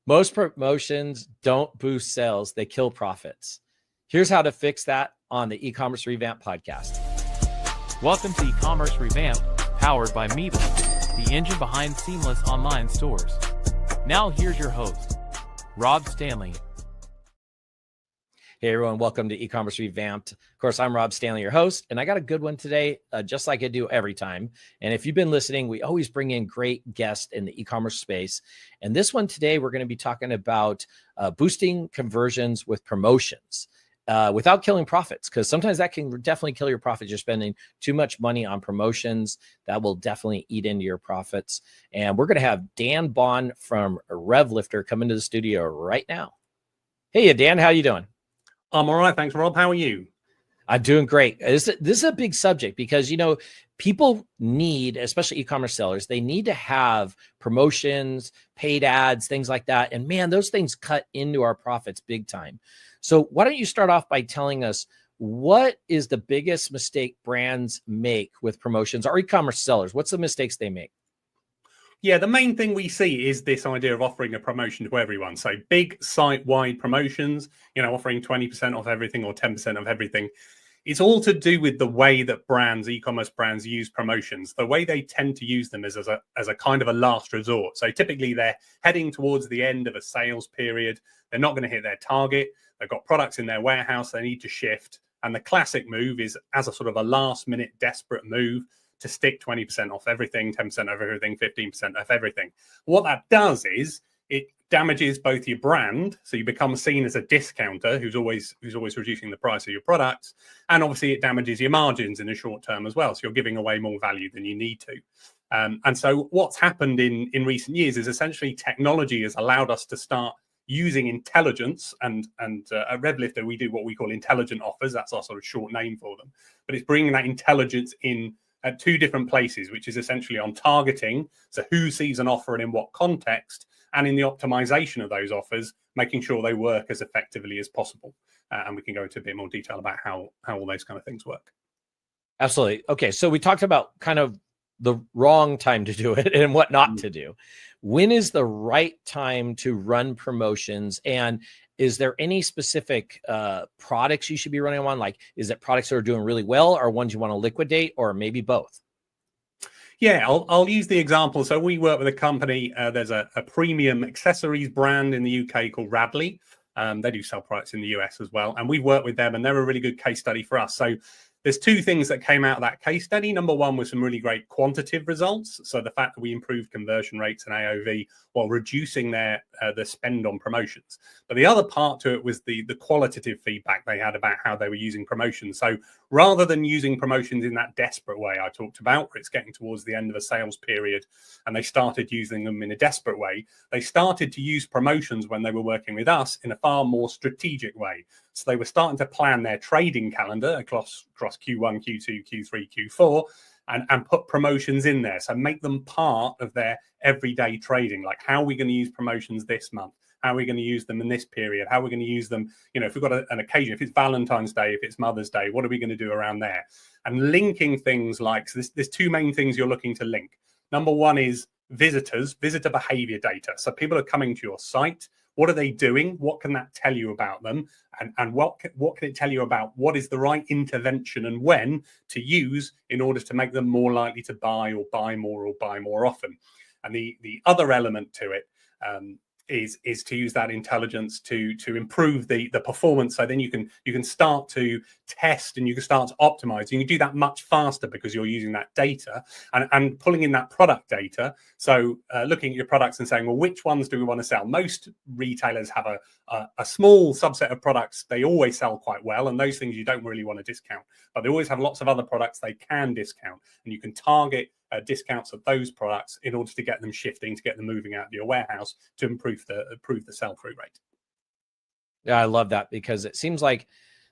Most promotions don't boost sales, they kill profits. Here's how to fix that on the eCommerce Revamped podcast. Welcome to eCommerce Revamped, powered by Miva, the engine behind seamless online stores. Now here's your host, Rob Stanley. Hey everyone, welcome to eCommerce Revamped. Of course, I'm Rob Stanley, your host, and I got a good one today, just like I do every time. And if you've been listening, we always bring in great guests in the e-commerce space. And this one today, we're going to be talking about boosting conversions with promotions without killing profits, because sometimes that can definitely kill your profits. You're spending too much money on promotions. That will definitely eat into your profits. And we're going to have Dan Bond from RevLifter come into the studio right now. Hey, Dan, how you doing? I'm all right. Thanks, Rob. How are you? I'm doing great. This is a big subject because, you know, people need, especially e-commerce sellers, they need to have promotions, paid ads, things like that. And man, those things cut into our profits big time. So why don't you start off by telling us what is the biggest mistake brands make with promotions, or e-commerce sellers? What's the mistakes they make? Yeah, the main thing we see is this idea of offering a promotion to everyone. So big site-wide promotions, offering 20% off everything or 10% of everything. It's all to do with the way that brands, e-commerce brands, use promotions. The way they tend to use them is as a kind of a last resort. So typically they're heading towards the end of a sales period. They're not going to hit their target. They've got products in their warehouse they need to shift. And the classic move is, as a sort of a last-minute desperate move, to stick 20% off everything, 10% off everything, 15% off everything. What that does is it damages both your brand, so you become seen as a discounter who's always reducing the price of your products, and obviously it damages your margins in the short term as well. So you're giving away more value than you need to. And so what's happened in recent years is essentially technology has allowed us to start using intelligence, and at RevLifter we do what we call intelligent offers. That's our sort of short name for them. But it's bringing that intelligence in at two different places, which is essentially on targeting, so who sees an offer and in what context, and in the optimization of those offers, making sure they work as effectively as possible. And we can go into a bit more detail about how all those kind of things work. Absolutely. Okay, so we talked about kind of the wrong time to do it and what not to do. When is the right time to run promotions? And is there any specific products you should be running on? Like, is it products that are doing really well, or ones you want to liquidate, or maybe both? Yeah, I'll use the example. So we work with a company. There's a premium accessories brand in the UK called Radley. They do sell products in the US as well. And we've worked with them, and they're a really good case study for us. So there's two things that came out of that case study. Number one was some really great quantitative results. So the fact that we improved conversion rates and AOV while reducing the spend on promotions. But the other part to it was the qualitative feedback they had about how they were using promotions. So rather than using promotions in that desperate way I talked about, where it's getting towards the end of a sales period and they started using them in a desperate way, they started to use promotions when they were working with us in a far more strategic way. So they were starting to plan their trading calendar across Q1, Q2, Q3, Q4, and put promotions in there. So make them part of their everyday trading. Like, how are we going to use promotions this month? How are we going to use them in this period? How are we going to use them? If we've got an occasion, if it's Valentine's Day, if it's Mother's Day, what are we going to do around there? And linking things like, so there's two main things you're looking to link. Number one is visitor behavior data. So people are coming to your site. What are they doing? What can that tell you about them? And what can it tell you about what is the right intervention and when to use in order to make them more likely to buy or buy more often? And the other element to it is to use that intelligence to improve the performance. So then you can start to test and you can start to optimize. You can do that much faster because you're using that data and pulling in that product data. So looking at your products and saying, well, which ones do we want to sell? Most retailers have a small subset of products they always sell quite well, and those things you don't really want to discount. But they always have lots of other products they can discount, and you can target discounts of those products in order to get them shifting, to get them moving out of your warehouse, to improve the sell-through rate. Yeah, I love that, because it seems like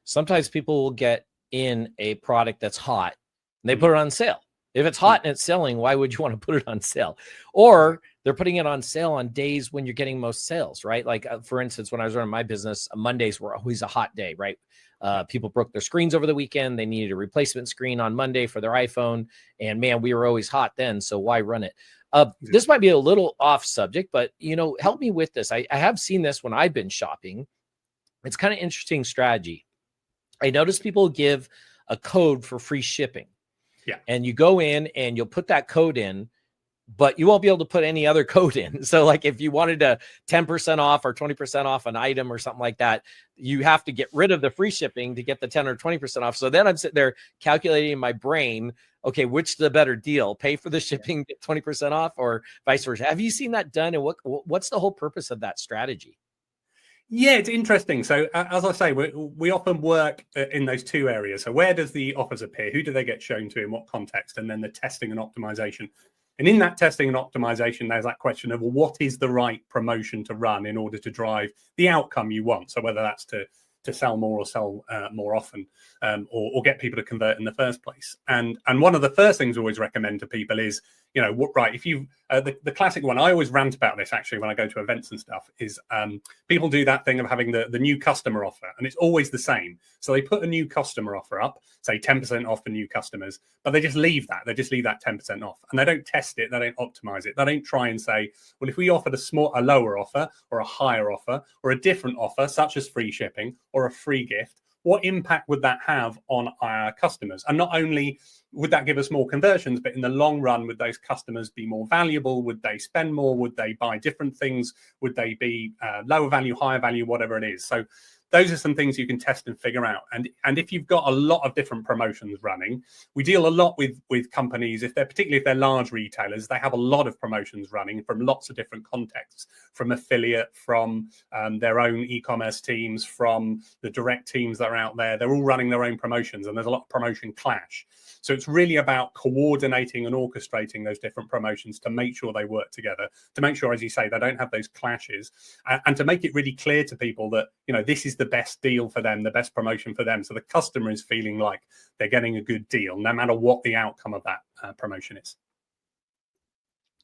sometimes people will get in a product that's hot and they put it on sale. If it's hot and it's selling, why would you want to put it on sale? Or they're putting it on sale on days when you're getting most sales, right? Like for instance, when I was running my business, Mondays were always a hot day, right? People broke their screens over the weekend. They needed a replacement screen on Monday for their iPhone. And man, we were always hot then. So why run it? This might be a little off subject, but help me with this. I have seen this when I've been shopping. It's kind of interesting strategy. I notice people give a code for free shipping. Yeah. And you go in and you'll put that code in, but you won't be able to put any other code in. So like if you wanted a 10% off or 20% off an item or something like that, you have to get rid of the free shipping to get the 10 or 20% off. So then I'm sitting there calculating in my brain, okay, which is the better deal? Pay for the shipping, get 20% off, or vice versa. Have you seen that done? And what's the whole purpose of that strategy? Yeah, it's interesting. So as I say, we often work in those two areas. So where does the offers appear? Who do they get shown to? In what context? And then the testing and optimization. And in that testing and optimization, there's that question of, well, what is the right promotion to run in order to drive the outcome you want? So whether that's to sell more or sell more often, or get people to convert in the first place. And one of the first things we always recommend to people is, right, if you, the classic one, I always rant about this actually when I go to events and stuff, is people do that thing of having the new customer offer, and it's always the same. So they put a new customer offer up, say 10% off for new customers, but they just leave that. They just leave that 10% off, and they don't test it. They don't optimize it. They don't try and say, well, if we offered a lower offer or a higher offer or a different offer, such as free shipping or a free gift, what impact would that have on our customers? And not only would that give us more conversions, but in the long run, would those customers be more valuable? Would they spend more? Would they buy different things? Would they be lower value, higher value, whatever it is? So those are some things you can test and figure out. And if you've got a lot of different promotions running, we deal a lot with companies, particularly if they're large retailers, they have a lot of promotions running from lots of different contexts, from affiliate, from their own e-commerce teams, from the direct teams that are out there. They're all running their own promotions, and there's a lot of promotion clash. So it's really about coordinating and orchestrating those different promotions to make sure they work together, to make sure, as you say, they don't have those clashes, and to make it really clear to people that, this is the best deal for them, the best promotion for them. So the customer is feeling like they're getting a good deal, no matter what the outcome of that promotion is.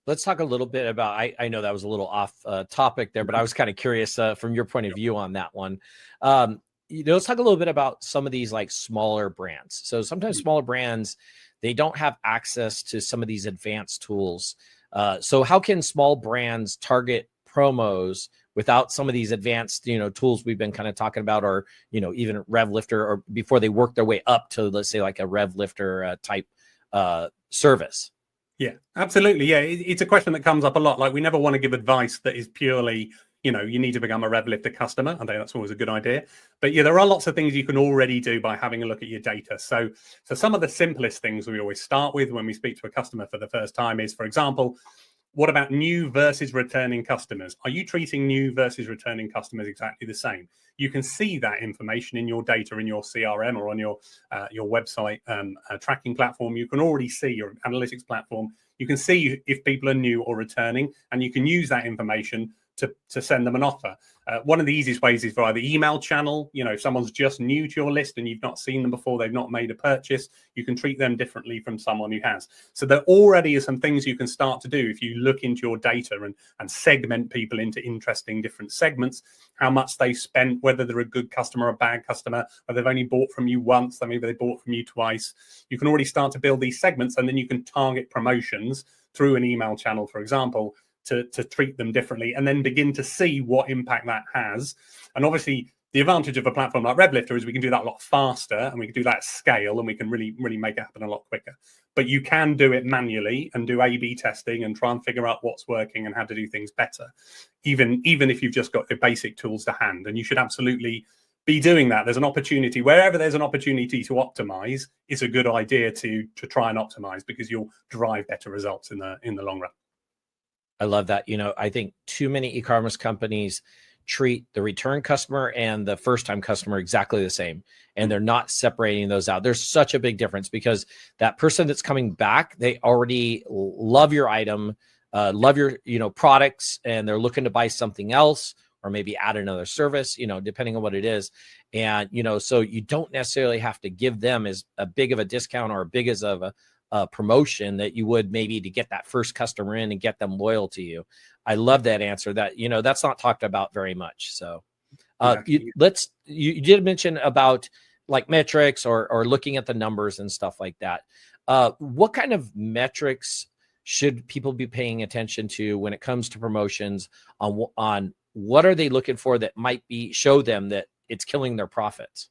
Let's talk a little bit about, I know that was a little off topic there, but I was kind of curious from your point of view on that one. Let's talk a little bit about some of these like smaller brands. So sometimes smaller brands, they don't have access to some of these advanced tools. So how can small brands target promos without some of these advanced, tools we've been kind of talking about, or, even RevLifter, or before they work their way up to, let's say, like a RevLifter type service? Yeah, absolutely. Yeah, it's a question that comes up a lot. Like, we never want to give advice that is purely, you need to become a RevLifter customer. I think that's always a good idea. But yeah, there are lots of things you can already do by having a look at your data. So some of the simplest things we always start with when we speak to a customer for the first time is, for example, what about new versus returning customers? Are you treating new versus returning customers exactly the same? You can see that information in your data, in your CRM, or on your website tracking platform. You can already see your analytics platform. You can see if people are new or returning, and you can use that information to send them an offer. One of the easiest ways is via the email channel. If someone's just new to your list and you've not seen them before, they've not made a purchase, you can treat them differently from someone who has. So there already are some things you can start to do if you look into your data and segment people into interesting different segments, how much they spent, whether they're a good customer or a bad customer, whether they've only bought from you once, maybe they bought from you twice. You can already start to build these segments, and then you can target promotions through an email channel, for example, to treat them differently, and then begin to see what impact that has. And obviously, the advantage of a platform like RevLifter is we can do that a lot faster, and we can do that at scale, and we can really make it happen a lot quicker. But you can do it manually and do A/B testing and try and figure out what's working and how to do things better, even if you've just got the basic tools to hand. And you should absolutely be doing that. There's an opportunity wherever there's an opportunity to optimize. It's a good idea to try and optimize, because you'll drive better results in the long run. I love that. I think too many e-commerce companies treat the return customer and the first-time customer exactly the same, and they're not separating those out. There's such a big difference, because that person that's coming back, they already love your item, love your products, and they're looking to buy something else, or maybe add another service, depending on what it is. And so you don't necessarily have to give them as a big of a discount or a big as of promotion that you would maybe to get that first customer in and get them loyal to you. I love that answer. That, you know, that's not talked about very much. So you did mention about like metrics or looking at the numbers and stuff like that. What kind of metrics should people be paying attention to when it comes to promotions? On what are they looking for that might be show them that it's killing their profits?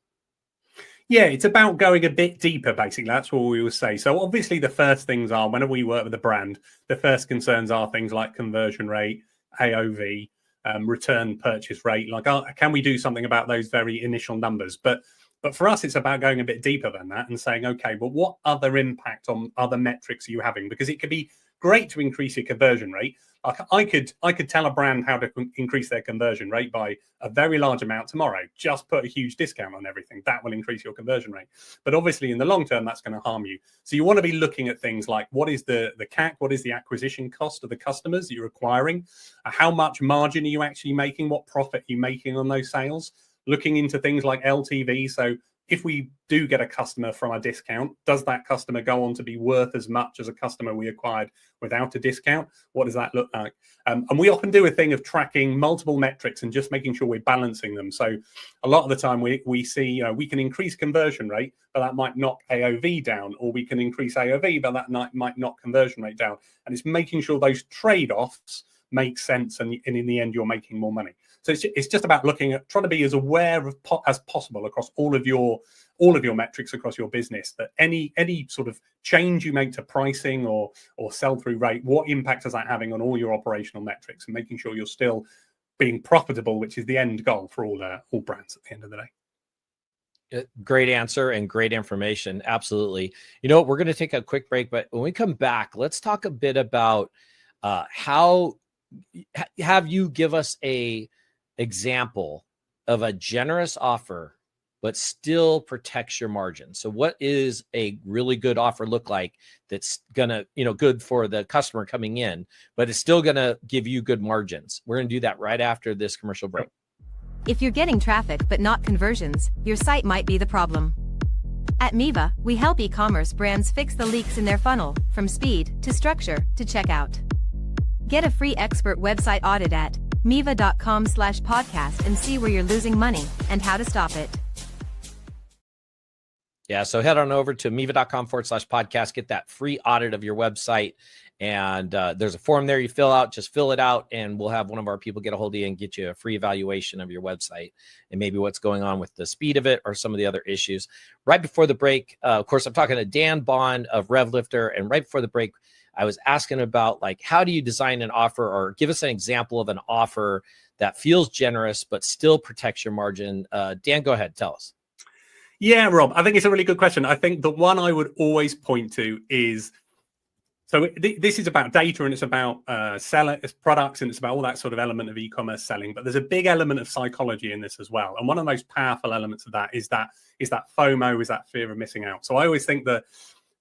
Yeah, it's about going a bit deeper, basically. That's what we will say. So obviously the first things are, whenever we work with a brand, the first concerns are things like conversion rate, AOV, return purchase rate. Like, can we do something about those very initial numbers? But for us, it's about going a bit deeper than that and saying, okay, but what other impact on other metrics are you having? Because it could be great to increase your conversion rate. Like I could tell a brand how to increase their conversion rate by a very large amount tomorrow. Just put a huge discount on everything. That will increase your conversion rate. But obviously, in the long term, that's going to harm you. So you want to be looking at things like, what is the CAC? What is the acquisition cost of the customers that you're acquiring? How much margin are you actually making? What profit are you making on those sales? Looking into things like LTV. So if we do get a customer from a discount, does that customer go on to be worth as much as a customer we acquired without a discount? What does that look like? And we often do a thing of tracking multiple metrics and just making sure we're balancing them. So a lot of the time we see, you know, we can increase conversion rate, but that might knock AOV down, or we can increase AOV, but that might knock conversion rate down. And it's making sure those trade-offs make sense, and in the end, you're making more money. So it's just about looking at trying to be as aware of as possible across all of your metrics across your business, that any sort of change you make to pricing or sell-through rate, what impact is that having on all your operational metrics, and making sure you're still being profitable, which is the end goal for all brands at the end of the day. Great answer and great information. Absolutely. You know, we're going to take a quick break, but when we come back, let's talk a bit about how have you give us a example of a generous offer but still protects your margin. So what is a really good offer look like that's gonna, you know, good for the customer coming in, but it's still gonna give you good margins? We're gonna do that right after this commercial break. If you're getting traffic but not conversions, your site might be the problem. At Miva, we help e-commerce brands fix the leaks in their funnel, from speed to structure to checkout. Get a free expert website audit at miva.com/podcast and see where you're losing money and how to stop it. Yeah, so head on over to miva.com/podcast, get that free audit of your website. And there's a form there you fill out, just fill it out, and we'll have one of our people get a hold of you and get you a free evaluation of your website and maybe what's going on with the speed of it or some of the other issues. Right before the break, of course, I'm talking to Dan Bond of RevLifter, and right before the break, I was asking about, like, how do you design an offer, or give us an example of an offer that feels generous but still protects your margin. Dan, go ahead, tell us. Yeah, Rob, I think it's a really good question. I think the one I would always point to is, so this is about data, and it's about it's products, and it's about all that sort of element of e-commerce selling. But there's a big element of psychology in this as well. And one of the most powerful elements of that is that FOMO, is that fear of missing out. So I always think that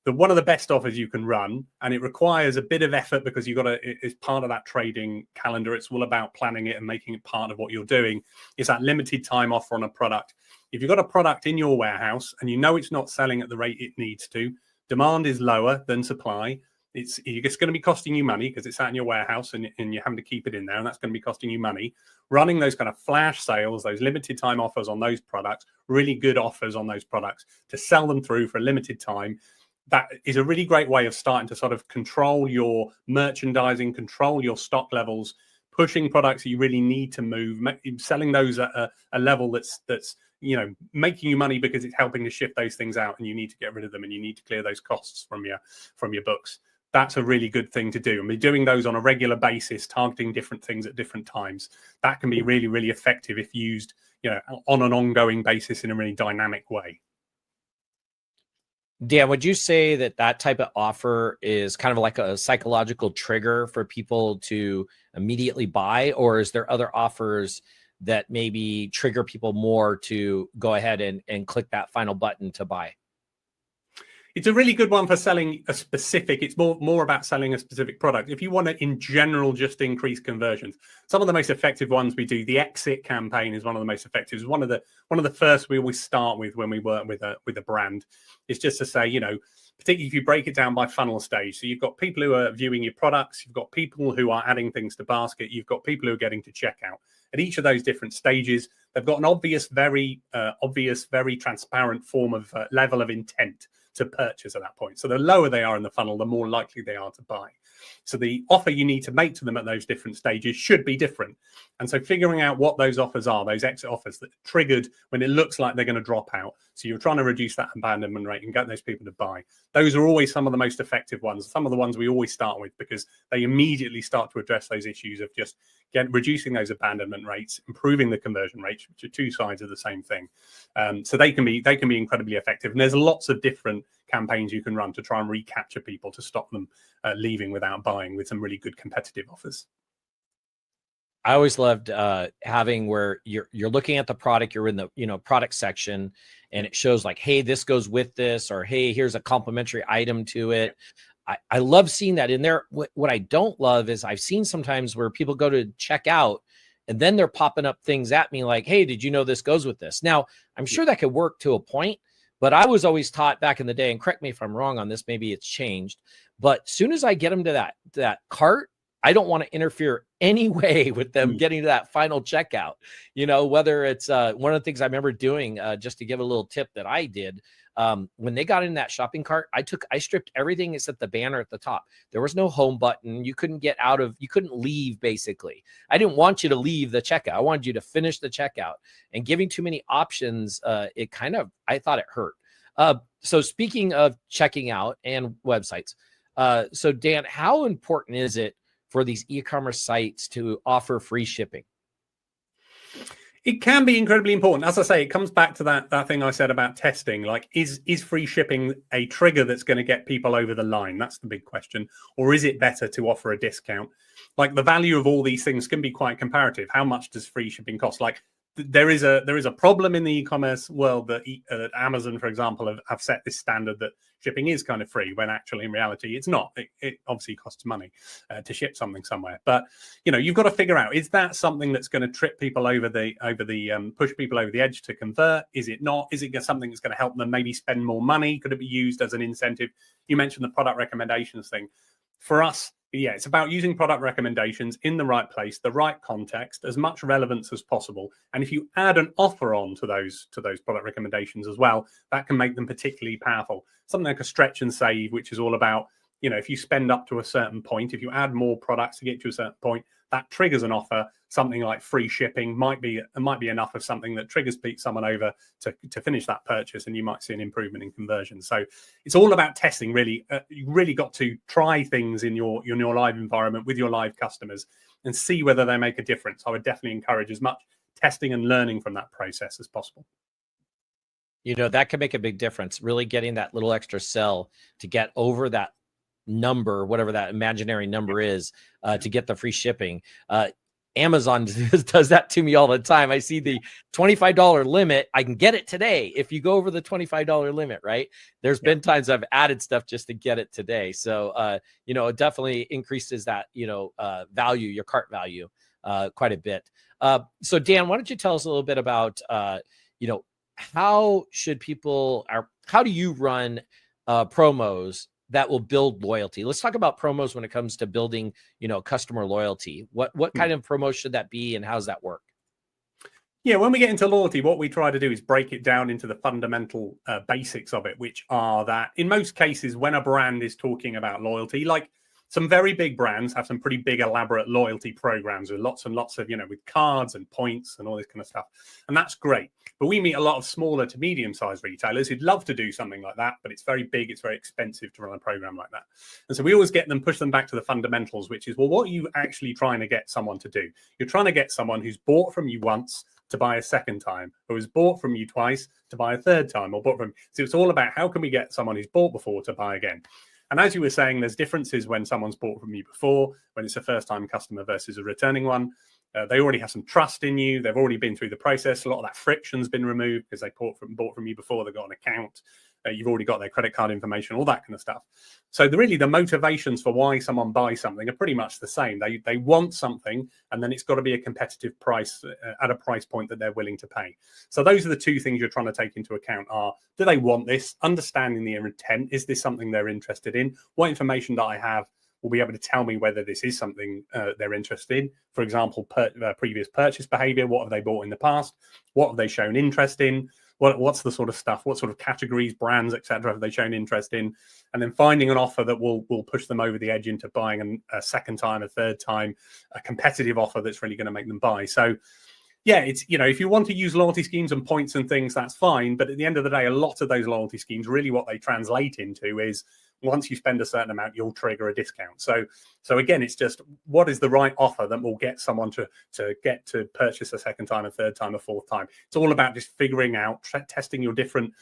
one of the best offers you can run, and it requires a bit of effort because you've got to, it's part of that trading calendar. It's all about planning it and making it part of what you're doing, is that limited time offer on a product. If you've got a product in your warehouse and you know it's not selling at the rate it needs to, demand is lower than supply, it's going to be costing you money because it's out in your warehouse and you're having to keep it in there, and that's going to be costing you money. Running those kind of flash sales, those limited time offers on those products, really good offers on those products to sell them through for a limited time, that is a really great way of starting to sort of control your merchandising, control your stock levels, pushing products that you really need to move, selling those at a level that's you know, making you money because it's helping to shift those things out, and you need to get rid of them and you need to clear those costs from your books. That's a really good thing to do. And be doing those on a regular basis, targeting different things at different times. That can be really, really effective if used, you know, on an ongoing basis in a really dynamic way. Dan, would you say that type of offer is kind of like a psychological trigger for people to immediately buy, or is there other offers that maybe trigger people more to go ahead and click that final button to buy? It's a really good one for selling a specific. It's more about selling a specific product. If you want to, in general, just increase conversions, some of the most effective ones we do. The exit campaign is one of the most effective. It's one of the first we always start with when we work with a brand. It's just to say, particularly if you break it down by funnel stage. So you've got people who are viewing your products, you've got people who are adding things to basket, you've got people who are getting to checkout. At each of those different stages, they've got an obvious, very transparent form of level of intent to purchase at that point. So the lower they are in the funnel, the more likely they are to buy. So the offer you need to make to them at those different stages should be different. And so figuring out what those offers are, those exit offers that are triggered when it looks like they're going to drop out. So you're trying to reduce that abandonment rate and get those people to buy. Those are always some of the most effective ones. Some of the ones we always start with, because they immediately start to address those issues of just reducing those abandonment rates, improving the conversion rates, which are two sides of the same thing. So they can be incredibly effective. And there's lots of different campaigns you can run to try and recapture people, to stop them leaving without buying, with some really good competitive offers. I always loved having where you're looking at the product, you're in the product section, and it shows like, hey, this goes with this, or hey, here's a complimentary item to it. I love seeing that in there. What I don't love is I've seen sometimes where people go to check out and then they're popping up things at me like, hey, did you know this goes with this? Now, I'm sure that could work to a point, but I was always taught back in the day, and correct me if I'm wrong on this, maybe it's changed, but as soon as I get them to that cart, I don't want to interfere any way with them getting to that final checkout. Whether it's one of the things I remember doing, just to give a little tip that I did, when they got in that shopping cart, I stripped everything except the banner at the top. There was no home button. You couldn't leave, basically. I didn't want you to leave the checkout. I wanted you to finish the checkout, and giving too many options, I thought it hurt. So speaking of checking out and websites, so Dan, how important is it for these e-commerce sites to offer free shipping? It can be incredibly important. As I say, it comes back to that thing I said about testing. Like, is free shipping a trigger that's going to get people over the line? That's the big question. Or is it better to offer a discount? Like, the value of all these things can be quite comparative. How much does free shipping cost? Like, there is a problem in the e-commerce world that Amazon, for example, have set this standard that shipping is kind of free, when actually in reality it's not. It obviously costs money to ship something somewhere. But you've got to figure out, is that something that's going to trip people over the push people over the edge to convert? Is it not? Is it something that's going to help them maybe spend more money? Could it be used as an incentive? You mentioned the product recommendations thing. For us, yeah, it's about using product recommendations in the right place, the right context, as much relevance as possible. And if you add an offer on to those product recommendations as well, that can make them particularly powerful. Something like a stretch and save, which is all about, if you spend up to a certain point, if you add more products to get to a certain point, that triggers an offer. Something like free shipping might be enough of something that triggers someone over to finish that purchase, and you might see an improvement in conversion. So it's all about testing, really. You really got to try things in your live environment with your live customers and see whether they make a difference. I would definitely encourage as much testing and learning from that process as possible. That can make a big difference, really getting that little extra sell to get over that number, whatever that imaginary number is, to get the free shipping. Amazon does that to me all the time. I see the $25 limit. I can get it today if you go over the $25 limit, right? There's been times I've added stuff just to get it today. So, it definitely increases that, value, your cart value, quite a bit. So Dan, why don't you tell us a little bit about, how do you run promos that will build loyalty? Let's talk about promos when it comes to building, customer loyalty. What kind of promo should that be, and how does that work? Yeah, when we get into loyalty, what we try to do is break it down into the fundamental basics of it, which are that in most cases, when a brand is talking about loyalty, like some very big brands have some pretty big, elaborate loyalty programs with lots and lots of, with cards and points and all this kind of stuff. And that's great. But we meet a lot of smaller to medium-sized retailers who'd love to do something like that, but it's very big, it's very expensive to run a program like that. And so we always push them back to the fundamentals, which is, well, what are you actually trying to get someone to do? You're trying to get someone who's bought from you once to buy a second time, or who's bought from you twice to buy a third time, or bought from. So it's all about, how can we get someone who's bought before to buy again? And as you were saying, there's differences when someone's bought from you before, when it's a first-time customer versus a returning one. They already have some trust in you. They've already been through the process. A lot of that friction's been removed because they bought from you before. They've got an account. you've already got their credit card information, all that kind of stuff. So the motivations for why someone buys something are pretty much the same. They want something, and then it's got to be a competitive price at a price point that they're willing to pay. So those are the two things you're trying to take into account: are, do they want this? Understanding their intent. Is this something they're interested in? What information that I have will be able to tell me whether this is something they're interested in. For example, previous purchase behavior. What have they bought in the past? What have they shown interest in? What's the sort of stuff? What sort of categories, brands, etc. have they shown interest in? And then finding an offer that will push them over the edge into buying a second time, a third time, a competitive offer that's really going to make them buy. So yeah, it's, if you want to use loyalty schemes and points and things, that's fine. But at the end of the day, a lot of those loyalty schemes, really what they translate into is, once you spend a certain amount, you'll trigger a discount. So again, it's just, what is the right offer that will get someone to get to purchase a second time, a third time, a fourth time? It's all about just figuring out, testing your different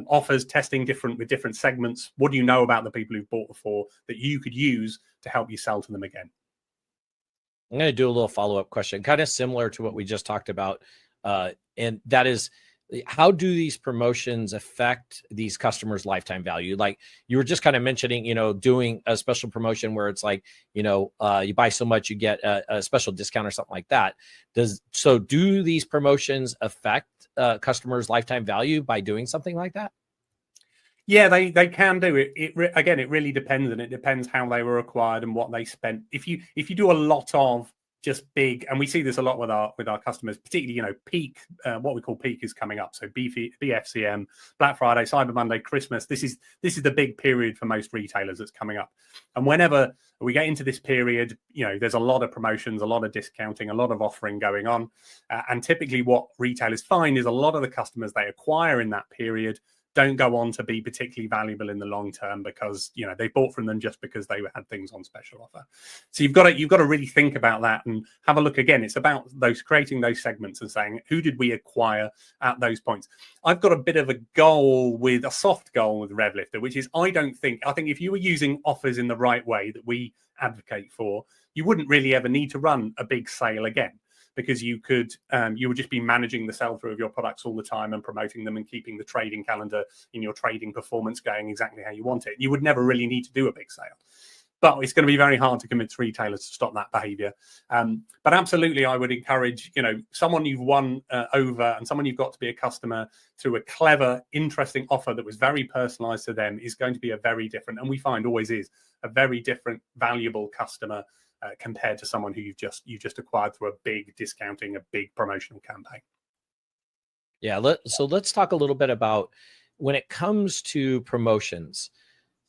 offers, testing with different segments. What do you know about the people who've bought before that you could use to help you sell to them again? I'm going to do a little follow-up question, kind of similar to what we just talked about. And that is, how do these promotions affect these customers' lifetime value? Like you were just kind of mentioning, doing a special promotion where it's like, you buy so much, you get a special discount or something like that. Do these promotions affect customers' lifetime value by doing something like that? Yeah, they can do it. Again, it really depends, and it depends how they were acquired and what they spent. If you do a lot of just big, and we see this a lot with our customers, particularly, peak, what we call peak is coming up. So BFCM, Black Friday, Cyber Monday, Christmas. This is the big period for most retailers that's coming up. And whenever we get into this period, there's a lot of promotions, a lot of discounting, a lot of offering going on. And typically what retailers find is a lot of the customers they acquire in that period don't go on to be particularly valuable in the long term, because they bought from them just because they had things on special offer. So you've got to really think about that and have a look. Again, it's about creating those segments and saying, who did we acquire at those points? I've got a bit of a soft goal with RevLifter, which is, I think if you were using offers in the right way that we advocate for, you wouldn't really ever need to run a big sale again, because you would just be managing the sell-through of your products all the time and promoting them and keeping the trading calendar in your trading performance going exactly how you want it. You would never really need to do a big sale. But it's going to be very hard to convince retailers to stop that behavior. But absolutely, I would encourage, someone you've won over and someone you've got to be a customer through a clever, interesting offer that was very personalized to them is going to be a very different, and we find always is, a very different, valuable customer compared to someone who you just acquired through a big discounting, a big promotional campaign. Yeah. So let's talk a little bit about, when it comes to promotions,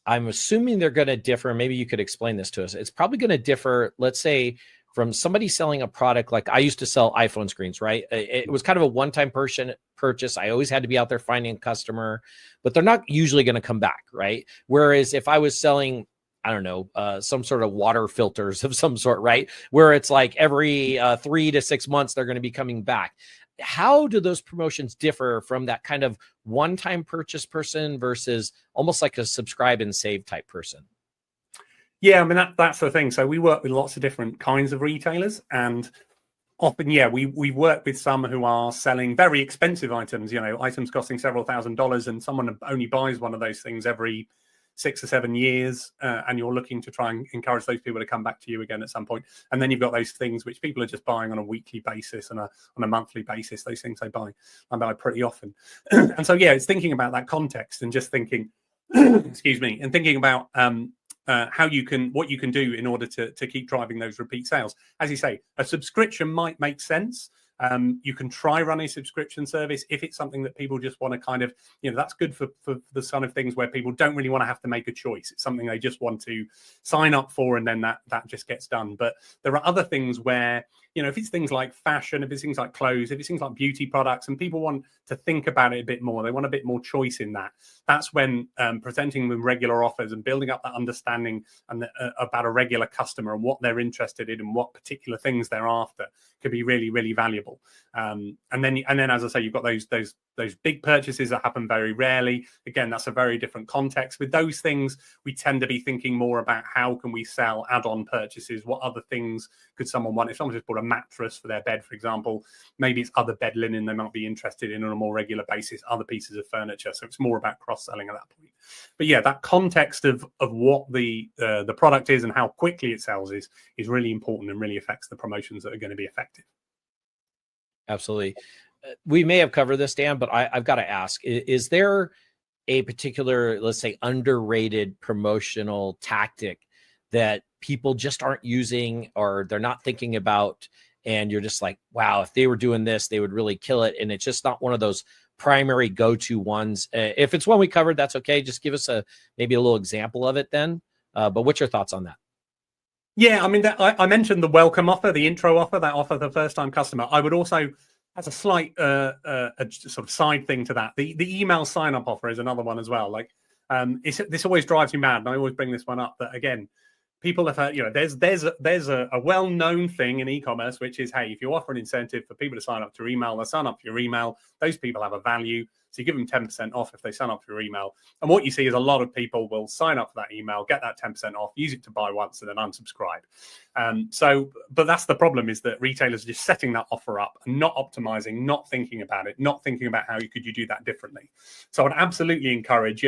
I'm assuming they're going to differ. Maybe you could explain this to us. It's probably going to differ, let's say, from somebody selling a product. Like I used to sell iPhone screens, right? It was kind of a one-time purchase. I always had to be out there finding a customer, but they're not usually going to come back, right? Whereas if I was selling, I don't know, some sort of water filters of some sort, right? Where it's like every 3 to 6 months, they're going to be coming back. How do those promotions differ from that kind of one-time purchase person versus almost like a subscribe and save type person? Yeah, I mean, that's the thing. So we work with lots of different kinds of retailers, and often, we work with some who are selling very expensive items, items costing several $1,000s, and someone only buys one of those things every 6 or 7 years, and you're looking to try and encourage those people to come back to you again at some point. And then you've got those things which people are just buying on a weekly basis and on a monthly basis. Those things I buy pretty often. And so, it's thinking about that context and just thinking, excuse me, and thinking about what you can do in order to keep driving those repeat sales. As you say, a subscription might make sense. You can try running a subscription service if it's something that people just want to kind of, that's good for the sort of things where people don't really want to have to make a choice. It's something they just want to sign up for, and then that just gets done. But there are other things where, if it's things like fashion, if it's things like clothes, if it's things like beauty products, and people want to think about it a bit more, they want a bit more choice in that. That's when presenting them regular offers and building up that understanding and about a regular customer and what they're interested in and what particular things they're after could be really, really valuable. example. And then as I say, you've got those big purchases that happen very rarely. Again, that's a very different context. With those things, we tend to be thinking more about how can we sell add-on purchases? What other things could someone want? If someone just bought a mattress for their bed, for example, maybe it's other bed linen they might be interested in on a more regular basis, other pieces of furniture. So it's more about cross-selling at that point. But yeah, that context of what the product is and how quickly it sells is really important and really affects the promotions that are going to be effective. Absolutely. We may have covered this, Dan, but I've got to ask, is there a particular, let's say, underrated promotional tactic that people just aren't using or they're not thinking about, and you're just like, wow, if they were doing this, they would really kill it, and it's just not one of those primary go-to ones? If it's one we covered, that's okay. Just give us maybe a little example of it then. But what's your thoughts on that? Yeah, I mean, I mentioned the welcome offer, the intro offer, that offer the first-time customer. I would also, as a slight a sort of side thing to that, the email sign-up offer is another one as well. Like, this always drives me mad, and I always bring this one up. That again, people have heard, there's a well-known thing in e-commerce, which is, hey, if you offer an incentive for people to sign up to your email, they'll sign up to your email. Those people have a value. So you give them 10% off if they sign up to your email. And what you see is a lot of people will sign up for that email, get that 10% off, use it to buy once, and then unsubscribe. But that's the problem, is that retailers are just setting that offer up and not optimizing, not thinking about it, not thinking about how you do that differently. So I would absolutely encourage,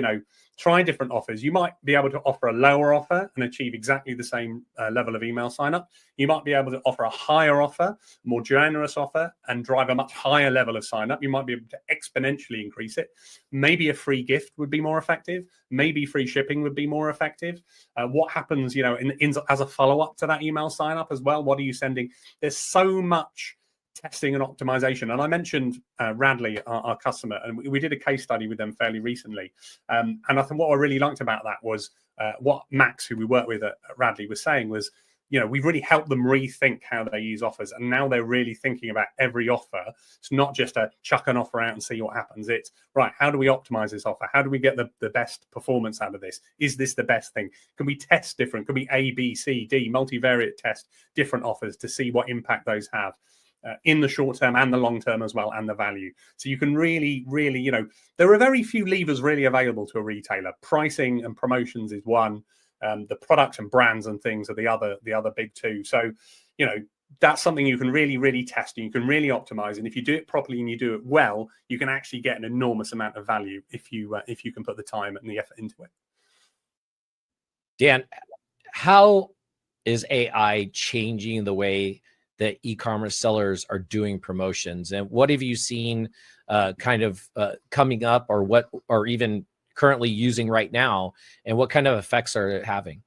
try different offers. You might be able to offer a lower offer and achieve exactly the same level of email sign up. You might be able to offer a higher offer, more generous offer, and drive a much higher level of sign up. You might be able to exponentially increase it. Maybe a free gift would be more effective. Maybe free shipping would be more effective. What happens, as a follow up to that email sign up as well? What are you sending? There's so much testing and optimization. And I mentioned Radley, our customer, and we did a case study with them fairly recently. And I think what I really liked about that was what Max, who we work with at Radley, was saying was, we've really helped them rethink how they use offers. And now they're really thinking about every offer. It's not just a chuck an offer out and see what happens. It's, right, how do we optimize this offer? How do we get the best performance out of this? Is this the best thing? Can we test different? Can we A, B, C, D, multivariate test different offers to see what impact those have? In the short term and the long term as well, and the value. So you can really, there are very few levers really available to a retailer. Pricing and promotions is one. The products and brands and things are the other big two. So, that's something you can really, really test, and you can really optimize. And if you do it properly and you do it well, you can actually get an enormous amount of value if you can put the time and the effort into it. Dan, how is AI changing the way that e-commerce sellers are doing promotions, and what have you seen coming up, or even currently using right now, and what kind of effects are it having?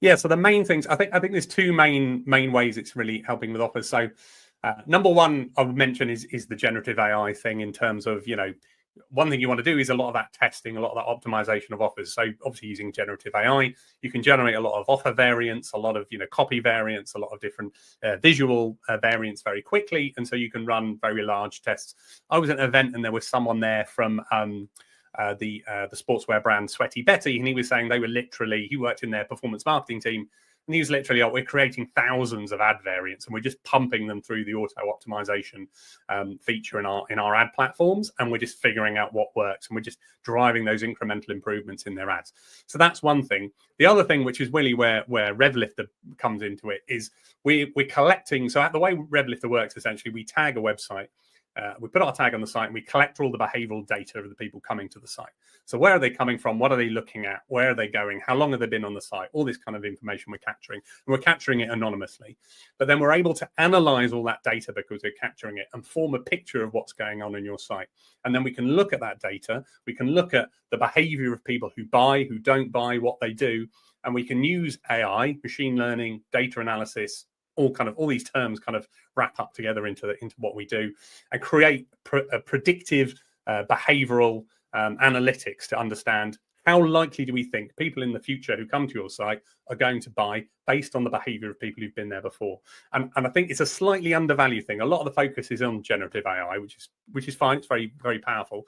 Yeah, so the main things, I think there's two main ways it's really helping with offers. So number one I would mention is the generative AI thing, in terms of, one thing you want to do is a lot of that testing, a lot of that optimization of offers. So obviously using generative AI, you can generate a lot of offer variants, a lot of copy variants, a lot of different visual variants very quickly, and so you can run very large tests. I was at an event and there was someone there from the sportswear brand Sweaty Betty, and he was saying he worked in their performance marketing team. And he was literally, we're creating thousands of ad variants, and we're just pumping them through the auto optimization feature in our ad platforms, and we're just figuring out what works, and we're just driving those incremental improvements in their ads. So that's one thing. The other thing, which is really where RevLifter comes into it, is we're collecting. So the way RevLifter works, essentially, we tag a website. We put our tag on the site and we collect all the behavioral data of the people coming to the site. So where are they coming from? What are they looking at? Where are they going? How long have they been on the site? All this kind of information we're capturing. And we're capturing it anonymously. But then we're able to analyze all that data because we're capturing it and form a picture of what's going on in your site. And then we can look at that data. We can look at the behavior of people who buy, who don't buy, what they do. And we can use AI, machine learning, data analysis, all these terms kind of wrap up together into what we do, and create a predictive behavioral analytics to understand how likely do we think people in the future who come to your site are going to buy based on the behavior of people who've been there before. And I think it's a slightly undervalued thing. A lot of the focus is on generative AI, which is fine. It's very, very powerful.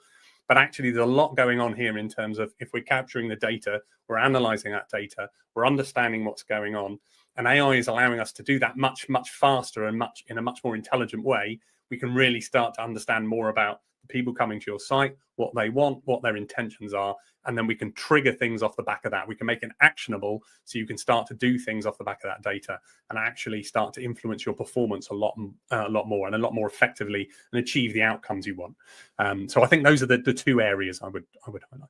But actually, there's a lot going on here in terms of, if we're capturing the data, we're analyzing that data, we're understanding what's going on, and AI is allowing us to do that much faster and in a much more intelligent way. We can really start to understand more about the people coming to your site, what they want, what their intentions are, and then we can trigger things off the back of that. We can make it actionable, so you can start to do things off the back of that data and actually start to influence your performance a lot more and a lot more effectively, and achieve the outcomes you want. So I think those are the two areas I would highlight.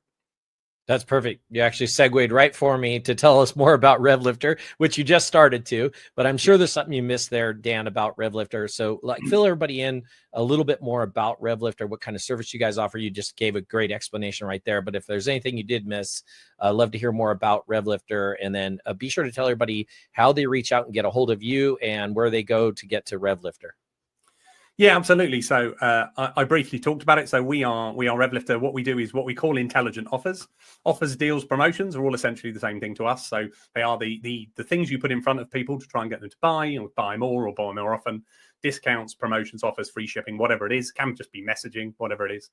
That's perfect. You actually segued right for me to tell us more about RevLifter, which you just started to, but I'm sure there's something you missed there, Dan, about RevLifter. So fill everybody in a little bit more about RevLifter, what kind of service you guys offer. You just gave a great explanation right there, but if there's anything you did miss, I'd love to hear more about RevLifter. And then be sure to tell everybody how they reach out and get a hold of you and where they go to get to RevLifter. Yeah, absolutely. So I briefly talked about it. So we are RevLifter. What we do is what we call intelligent offers. Offers, deals, promotions are all essentially the same thing to us. So they are the things you put in front of people to try and get them to buy, or buy more or buy more often. Discounts, promotions, offers, free shipping, whatever it is. Can just be messaging, whatever it is.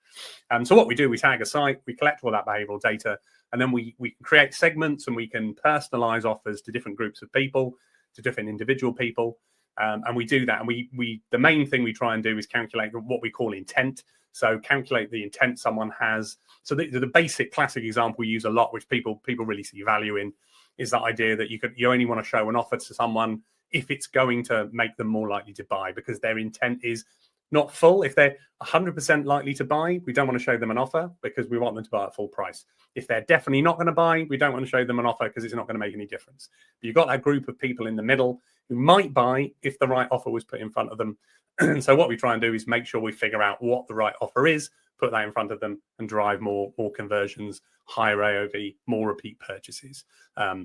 So what we do, we tag a site, we collect all that behavioral data, and then we create segments, and we can personalize offers to different groups of people, to different individual people. And we do that, and we the main thing we try and do is calculate what we call intent. So calculate the intent someone has. So the basic classic example we use a lot, which people really see value in, is that idea that you only want to show an offer to someone if it's going to make them more likely to buy, because their intent is not full. If they're 100% likely to buy, we don't want to show them an offer because we want them to buy at full price. If they're definitely not going to buy, we don't want to show them an offer because it's not going to make any difference. But you've got that group of people in the middle who might buy if the right offer was put in front of them. And so what we try and do is make sure we figure out what the right offer is, put that in front of them, and drive more conversions, higher AOV, more repeat purchases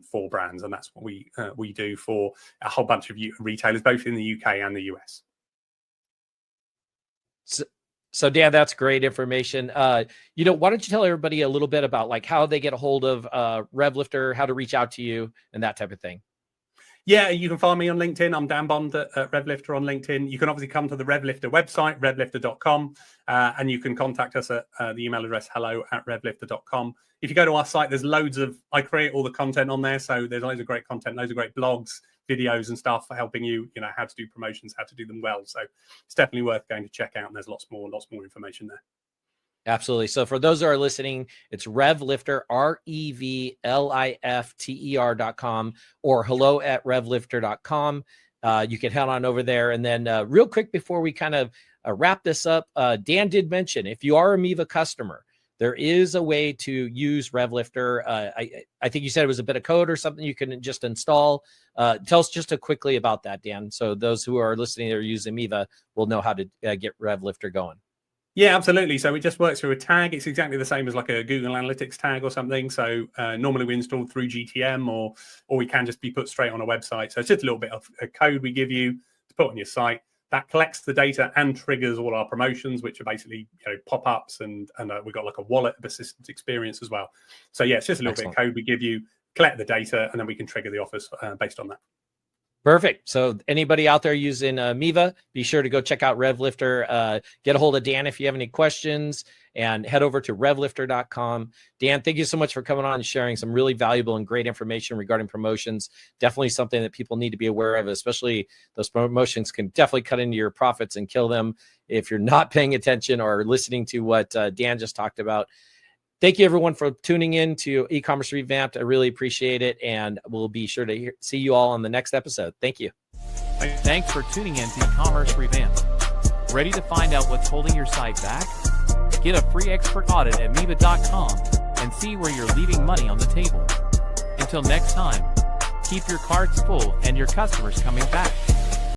for brands. And that's what we do for a whole bunch of retailers, both in the UK and the US. So Dan, that's great information. Why don't you tell everybody a little bit about like how they get a hold of RevLifter, how to reach out to you, and that type of thing? Yeah, you can find me on LinkedIn. I'm Dan Bond at RevLifter on LinkedIn. You can obviously come to the RevLifter website, revlifter.com, and you can contact us at the email address hello@revlifter.com. If you go to our site, there's I create all the content on there. So there's loads of great content, loads of great blogs, videos and stuff for helping you, how to do promotions, how to do them well. So it's definitely worth going to check out. And there's lots more information there. Absolutely. So for those who are listening, it's RevLifter, RevLifter.com, or hello@revlifter.com. You can head on over there. And then real quick, before we kind of wrap this up, Dan did mention, if you are a Miva customer, there is a way to use RevLifter. I think you said it was a bit of code or something you can just install. Tell us just quickly about that, Dan. So those who are listening or using Miva will know how to get RevLifter going. Yeah, absolutely. So it just works through a tag. It's exactly the same as like a Google Analytics tag or something. So normally we install through GTM or we can just be put straight on a website. So it's just a little bit of a code we give you to put on your site that collects the data and triggers all our promotions, which are basically pop-ups, and we've got like a wallet assistant experience as well. So yeah, it's just a little bit of code we give you, collect the data, and then we can trigger the offers based on that. Perfect. So anybody out there using Miva, be sure to go check out RevLifter. Get a hold of Dan if you have any questions, and head over to RevLifter.com. Dan, thank you so much for coming on and sharing some really valuable and great information regarding promotions. Definitely something that people need to be aware of, especially those promotions can definitely cut into your profits and kill them if you're not paying attention or listening to what Dan just talked about. Thank you, everyone, for tuning in to eCommerce Revamped. I really appreciate it, and we'll be sure to see you all on the next episode. Thank you. Thanks for tuning in to eCommerce Revamped. Ready to find out what's holding your site back? Get a free expert audit at Miva.com and see where you're leaving money on the table. Until next time, keep your carts full and your customers coming back.